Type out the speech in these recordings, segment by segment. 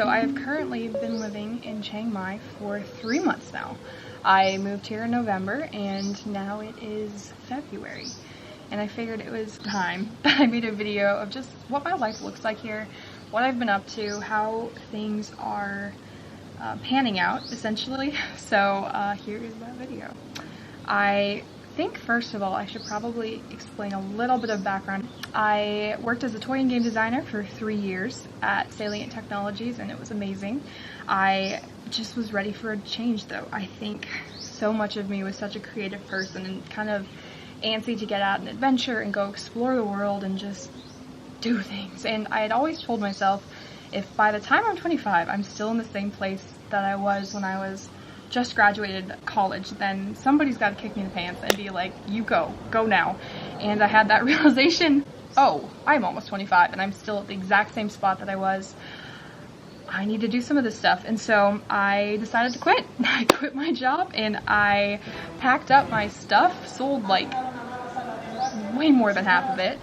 So I have currently been living in Chiang Mai for 3 months now. I moved here in November and now it is February. And I figured it was time that I made a video of just what my life looks like here, what I've been up to, how things are panning out, essentially. So here is that video. I think first of all I should probably explain a little bit of background. I worked as a toy and game designer for 3 years at Salient Technologies and it was amazing. I just was ready for a change though. I think so much of me was such a creative person and kind of antsy to get out and adventure and go explore the world and just do things. And I had always told myself, if by the time I'm 25 I'm still in the same place that I was when I was just graduated college, then somebody's got to kick me in the pants and be like, you go now. And I had that realization, oh, I'm almost 25 and I'm still at the exact same spot that I was. I need to do some of this stuff. And so I decided to quit. I quit my job and I packed up my stuff, sold like way more than half of it,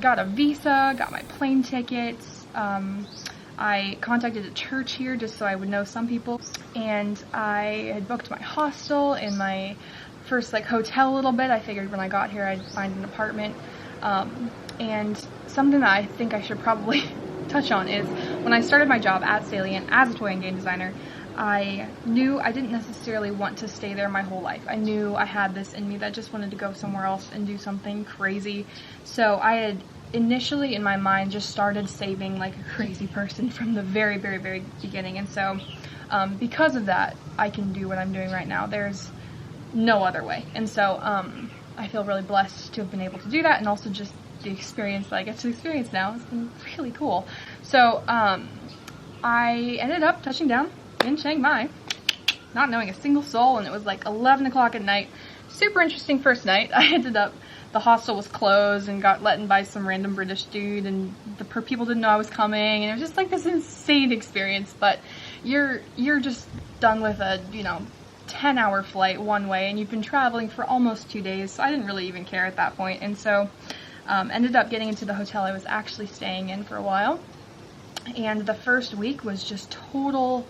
got a visa, got my plane tickets, I contacted a church here just so I would know some people, and I had booked my hostel and my first hotel a little bit. I figured when I got here I'd find an apartment, and something that I think I should probably touch on is when I started my job at Salient as a toy and game designer, I knew I didn't necessarily want to stay there my whole life. I knew I had this in me that just wanted to go somewhere else and do something crazy. So I had initially in my mind just started saving like a crazy person from the very beginning, and so because of that I can do what I'm doing right now. There's no other way, and so I feel really blessed to have been able to do that, and also just the experience that I get to experience now has been really cool. So I ended up touching down in Chiang Mai, not knowing a single soul, and it was like 11 o'clock at night. Super interesting first night. The hostel was closed and got let in by some random British dude, and the people didn't know I was coming, and it was just like this insane experience. But you're just done with a 10-hour flight one way, and you've been traveling for almost 2 days, so I didn't really even care at that point. And so ended up getting into the hotel I was actually staying in for a while, and the first week was just total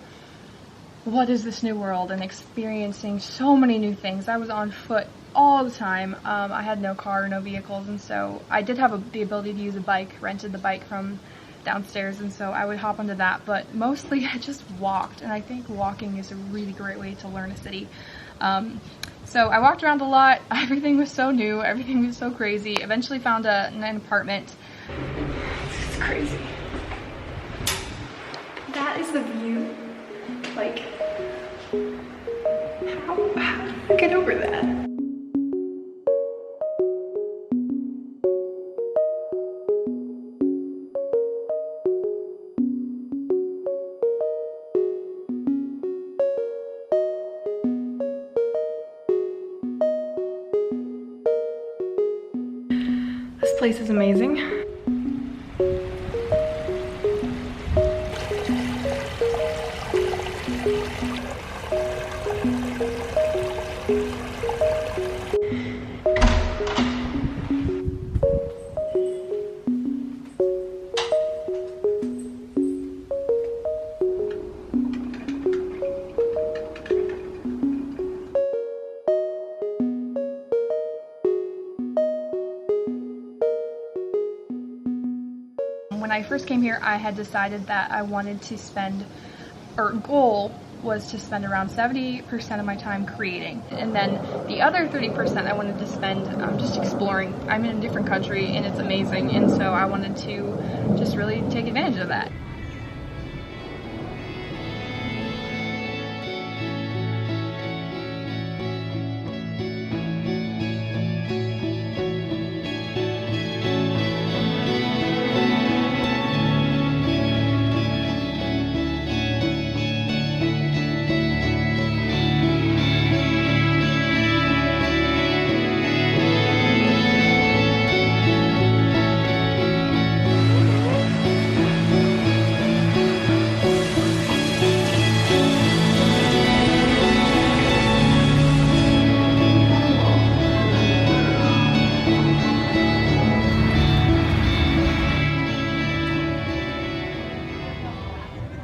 what is this new world, and experiencing so many new things. I was on foot all the time. I had no car, no vehicles, and so I did have the ability to use a bike, rented the bike from downstairs, and so I would hop onto that, but mostly I just walked, and I think walking is a really great way to learn a city. So I walked around a lot. Everything was so new, everything was so crazy. Eventually found an apartment. It's crazy. That is the view. Like, how do I get over that? This place is amazing. When I first came here, I had decided that I wanted to spend, or goal was to spend around 70% of my time creating, and then the other 30% I wanted to spend just exploring. I'm in a different country and it's amazing, and so I wanted to just really take advantage of that.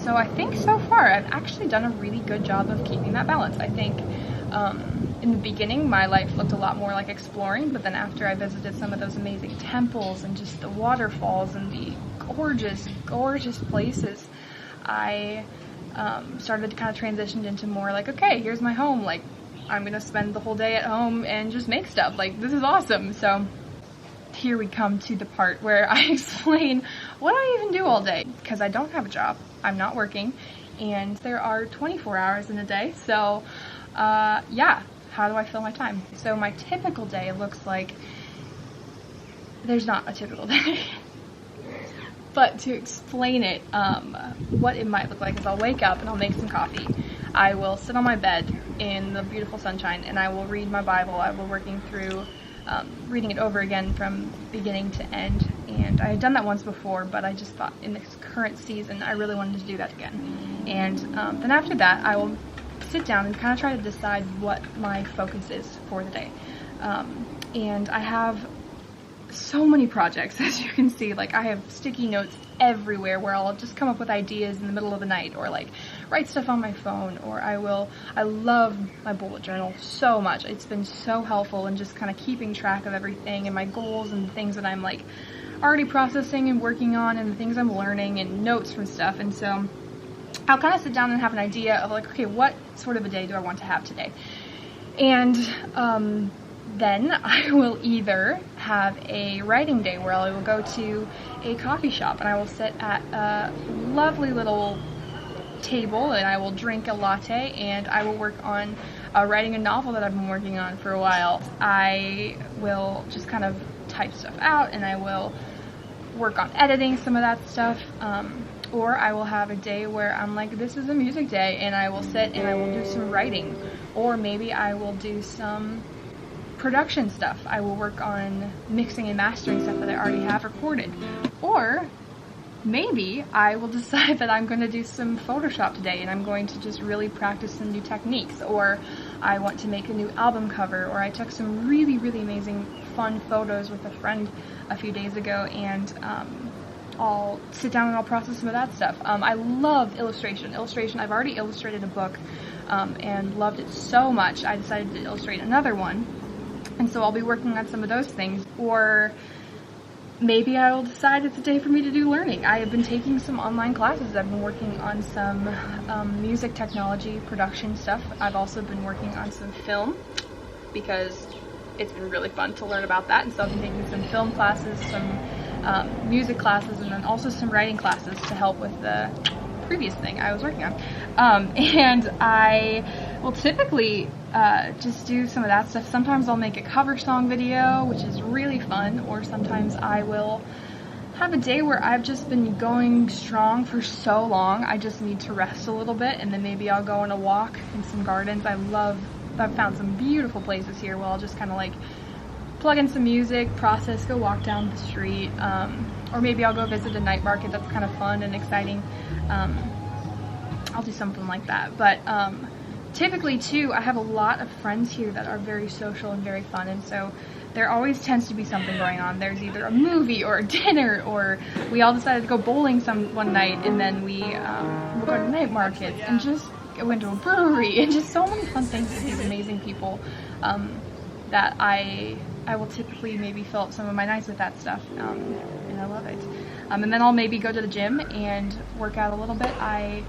so I think so far I've actually done a really good job of keeping that balance. I think in the beginning my life looked a lot more like exploring, but then after I visited some of those amazing temples and just the waterfalls and the gorgeous places, I started to kind of transition into more like, okay, here's my home, like I'm gonna spend the whole day at home and just make stuff, like this is awesome. So here we come to the part where I explain what I even do all day, because I don't have a job, I'm not working, and there are 24 hours in a day. So yeah, how do I fill my time? So my typical day looks like, there's not a typical day. But to explain it, what it might look like is I'll wake up and I'll make some coffee. I will sit on my bed in the beautiful sunshine and I will read my Bible. I will working through reading it over again from beginning to end. And I had done that once before, but I just thought in this current season I really wanted to do that again. And then after that I will sit down and kind of try to decide what my focus is for the day. And I have so many projects, as you can see. Like I have sticky notes everywhere where I'll just come up with ideas in the middle of the night, or like write stuff on my phone, or I love my bullet journal so much. It's been so helpful in just kind of keeping track of everything and my goals and the things that I'm like already processing and working on and the things I'm learning and notes from stuff. And so I'll kind of sit down and have an idea of like, okay, what sort of a day do I want to have today? And then I will either have a writing day where I will go to a coffee shop and I will sit at a lovely little table and I will drink a latte and I will work on writing a novel that I've been working on for a while. I will just kind of type stuff out and I will work on editing some of that stuff. Or I will have a day where I'm like, this is a music day, and I will sit and I will do some writing. Or maybe I will do some production stuff. I will work on mixing and mastering stuff that I already have recorded. Or maybe I will decide that I'm going to do some Photoshop today and I'm going to just really practice some new techniques. Or I want to make a new album cover, or I took some really amazing fun photos with a friend a few days ago, and I'll sit down and I'll process some of that stuff. I love illustration. I've already illustrated a book and loved it so much I decided to illustrate another one. And so I'll be working on some of those things. Or maybe I will decide it's a day for me to do learning. I have been taking some online classes. I've been working on some music technology production stuff. I've also been working on some film because it's been really fun to learn about that. And so I've been taking some film classes, some music classes, and then also some writing classes to help with the previous thing I was working on. And I will typically just do some of that stuff. Sometimes I'll make a cover song video, which is really fun, or sometimes I will have a day where I've just been going strong for so long, I just need to rest a little bit, and then maybe I'll go on a walk in some gardens. I've found some beautiful places here where I'll just kind of like plug in some music, process, go walk down the street, or maybe I'll go visit a night market that's kind of fun and exciting. I'll do something like that. But typically too, I have a lot of friends here that are very social and very fun, and so there always tends to be something going on. There's either a movie or a dinner, or we all decided to go bowling one night, and then we'll go to night markets and just went to a brewery, and just so many fun things with these amazing people that I will typically maybe fill up some of my nights with that stuff, and I love it. And then I'll maybe go to the gym and work out a little bit. I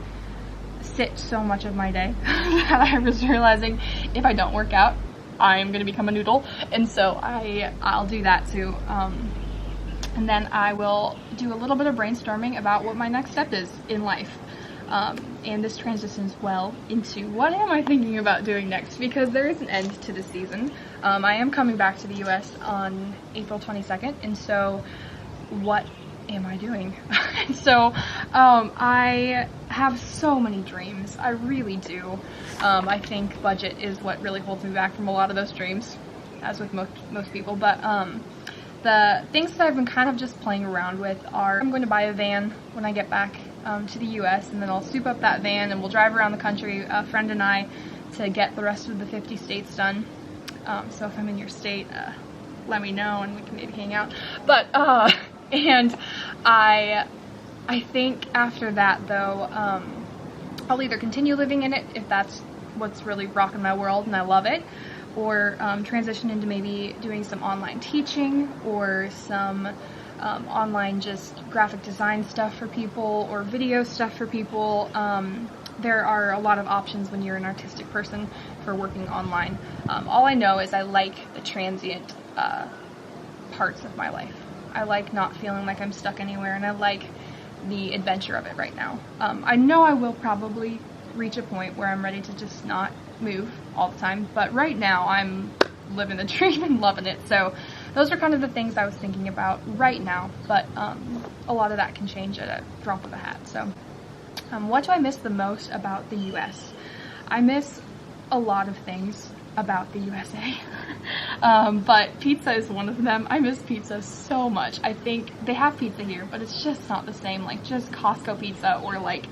sit so much of my day that I was realizing if I don't work out, I'm going to become a noodle, and so I'll do that too. And then I will do a little bit of brainstorming about what my next step is in life. And this transitions well into what am I thinking about doing next, because there is an end to the season. I am coming back to the US on April 22nd, and so what am I doing? So I have so many dreams. I really do. I think budget is what really holds me back from a lot of those dreams, as with most people. But the things that I've been kind of just playing around with are, I'm going to buy a van when I get back to the US, and then I'll soup up that van and we'll drive around the country, a friend and I, to get the rest of the 50 states done. So if I'm in your state, let me know and we can maybe hang out. But and I I think after that though, I'll either continue living in it if that's what's really rocking my world and I love it, or transition into maybe doing some online teaching or some online just graphic design stuff for people or video stuff for people. There are a lot of options when you're an artistic person for working online. All I know is I like the transient parts of my life. I like not feeling like I'm stuck anywhere, and I like the adventure of it right now. I know I will probably reach a point where I'm ready to just not move all the time, but right now I'm living the dream and loving it. So those are kind of the things I was thinking about right now, but a lot of that can change at a drop of a hat. So what do I miss the most about the US? I miss a lot of things about the USA, but pizza is one of them. I miss pizza so much. I think they have pizza here, but it's just not the same, like just Costco pizza or like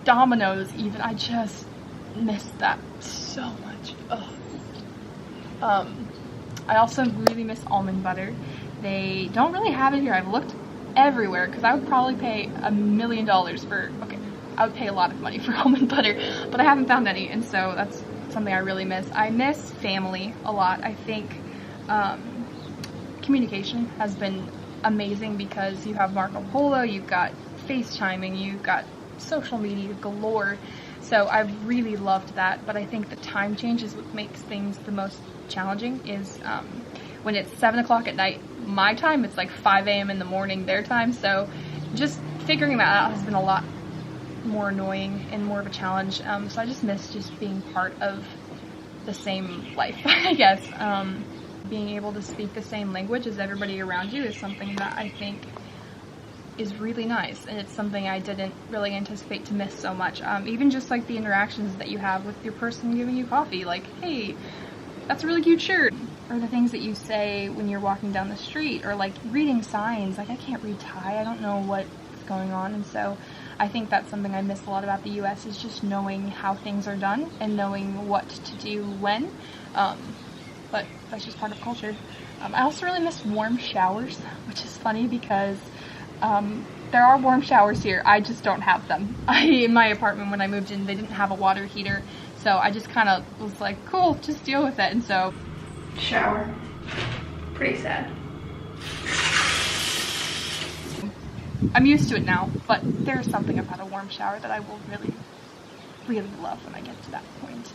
Domino's even. I just miss that so much. Ugh. I also really miss almond butter. They don't really have it here. I've looked everywhere because I would probably pay $1 million for, okay, I would pay a lot of money for almond butter, but I haven't found any, and so that's something I really miss. I miss family a lot. I think communication has been amazing because you have Marco Polo, you've got FaceTiming, you've got social media galore. So I've really loved that, but I think the time change is what makes things the most challenging. Is when it's 7 o'clock at night my time, it's like 5 a.m. in the morning their time, so just figuring that out has been a lot more annoying and more of a challenge. So I just miss just being part of the same life, I guess. Being able to speak the same language as everybody around you is something that I think is really nice, and it's something I didn't really anticipate to miss so much. Even just like the interactions that you have with your person giving you coffee, like, hey, that's a really cute shirt, or the things that you say when you're walking down the street, or like reading signs. Like, I can't read Thai, I don't know what's going on, and so I think that's something I miss a lot about the US, is just knowing how things are done and knowing what to do when. But that's just part of culture. I also really miss warm showers, which is funny because there are warm showers here. I just don't have them. In my apartment when I moved in, they didn't have a water heater, so I just kind of was like, cool, just deal with it. And so, shower, pretty sad. I'm used to it now, but there's something about a warm shower that I will really, really love when I get to that point.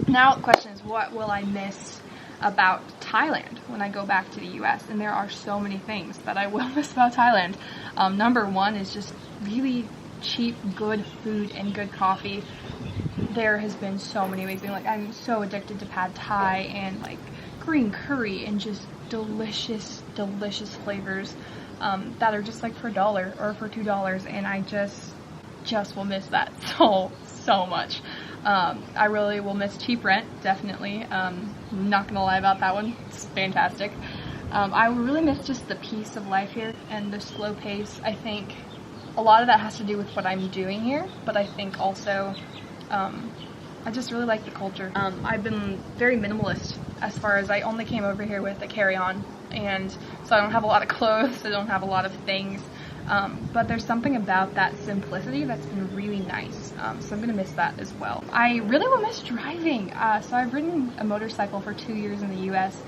Now the question is, what will I miss about Thailand when I go back to the US? And there are so many things that I will miss about Thailand. Number one is just really cheap, good food and good coffee. There has been so many amazing, like, I'm so addicted to pad Thai and like green curry and just delicious, delicious flavors that are just like for $1 or for $2, and I just will miss that so much. I really will miss cheap rent, definitely. Not gonna lie about that one, it's fantastic. I really miss just the peace of life here and the slow pace. I think a lot of that has to do with what I'm doing here, but I think also I just really like the culture. I've been very minimalist as far as I only came over here with a carry-on, and so I don't have a lot of clothes, I don't have a lot of things. But there's something about that simplicity that's been really nice, so I'm gonna miss that as well. I really will miss driving. So I've ridden a motorcycle for 2 years in the US,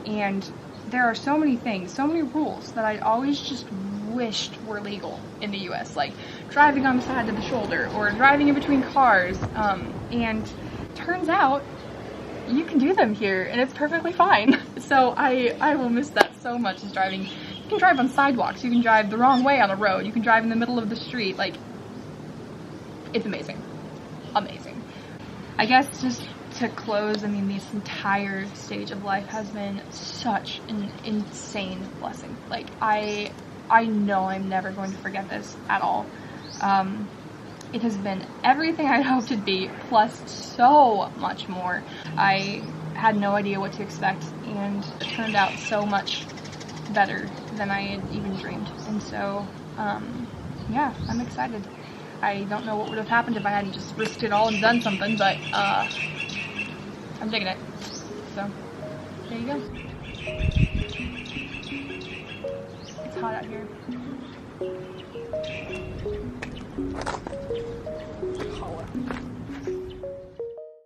and there are so many things, so many rules that I always just wished were legal in the US, like driving on the side of the shoulder or driving in between cars, and turns out you can do them here and it's perfectly fine. So I will miss that so much, is driving. You can drive on sidewalks, you can drive the wrong way on a road, you can drive in the middle of the street, like, it's amazing. Amazing. I guess just to close, I mean, this entire stage of life has been such an insane blessing. Like, I know I'm never going to forget this at all. It has been everything I'd hoped it'd be, plus so much more. I had no idea what to expect, and it turned out so much better than I had even dreamed. And so, yeah, I'm excited. I don't know what would have happened if I hadn't just risked it all and done something, but I'm digging it. So, there you go. It's hot out here.